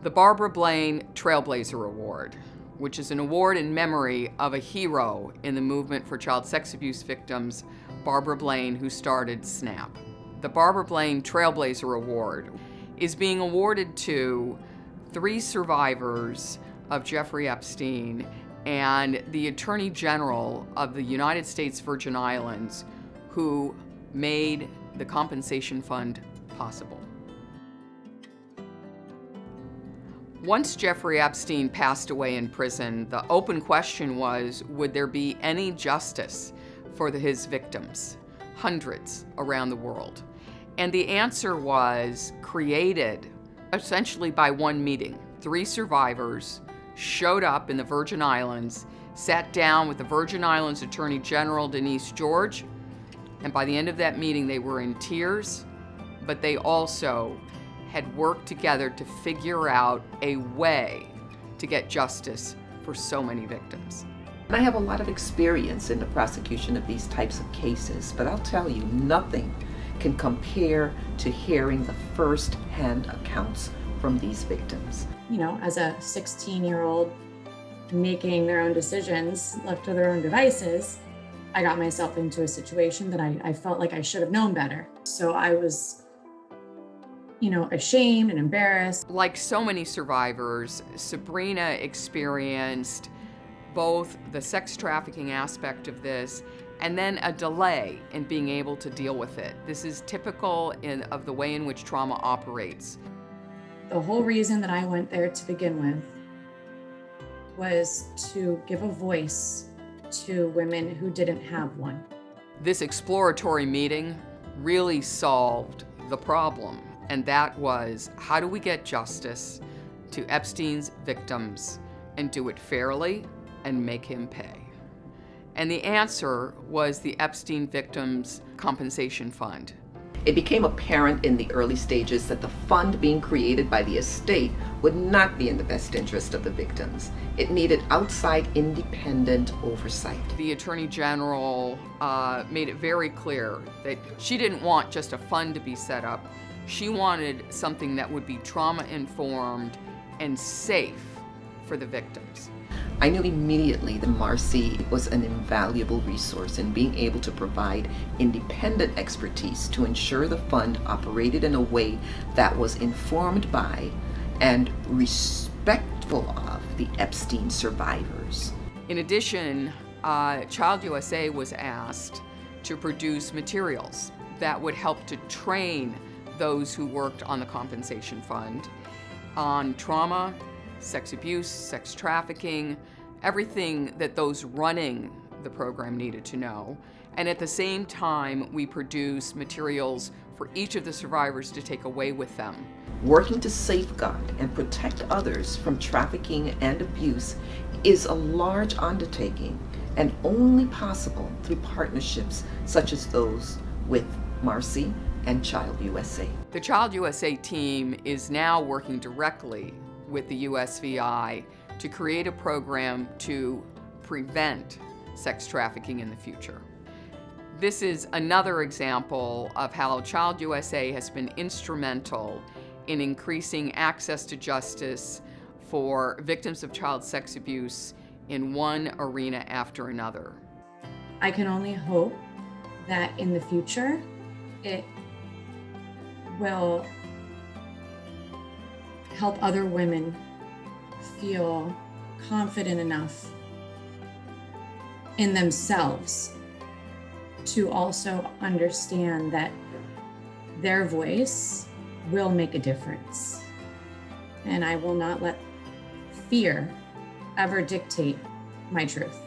the Barbara Blaine Trailblazer Award, which is an award in memory of a hero in the movement for child sex abuse victims, Barbara Blaine, who started SNAP. The Barbara Blaine Trailblazer Award is being awarded to 3 survivors of Jeffrey Epstein and the Attorney General of the United States Virgin Islands, who made the compensation fund possible. Once Jeffrey Epstein passed away in prison, the open question was, would there be any justice for his victims, hundreds around the world? And the answer was created essentially by one meeting. 3 survivors showed up in the Virgin Islands, sat down with the Virgin Islands Attorney General, Denise George, and by the end of that meeting, they were in tears, but they also had worked together to figure out a way to get justice for so many victims. I have a lot of experience in the prosecution of these types of cases, but I'll tell you, nothing can compare to hearing the first-hand accounts from these victims. You know, as a 16-year-old making their own decisions, left to their own devices, I got myself into a situation that I felt like I should have known better. So I was, ashamed and embarrassed. Like so many survivors, Sabrina experienced both the sex trafficking aspect of this and then a delay in being able to deal with it. This is typical of the way in which trauma operates. The whole reason that I went there to begin with was to give a voice to women who didn't have one. This exploratory meeting really solved the problem, and that was, how do we get justice to Epstein's victims and do it fairly and make him pay? And the answer was the Epstein Victims Compensation Fund. It became apparent in the early stages that the fund being created by the estate would not be in the best interest of the victims. It needed outside independent oversight. The Attorney General made it very clear that she didn't want just a fund to be set up. She wanted something that would be trauma-informed and safe for the victims. I knew immediately that Marcy was an invaluable resource in being able to provide independent expertise to ensure the fund operated in a way that was informed by and respectful of the Epstein survivors. In addition, Child USA was asked to produce materials that would help to train those who worked on the compensation fund on trauma, sex abuse, sex trafficking, everything that those running the program needed to know. And at the same time, we produce materials for each of the survivors to take away with them. Working to safeguard and protect others from trafficking and abuse is a large undertaking and only possible through partnerships such as those with Marcy and Child USA. The Child USA team is now working directly with the USVI to create a program to prevent sex trafficking in the future. This is another example of how Child USA has been instrumental in increasing access to justice for victims of child sex abuse in one arena after another. I can only hope that in the future, it will help other women feel confident enough in themselves to also understand that their voice will make a difference. And I will not let fear ever dictate my truth.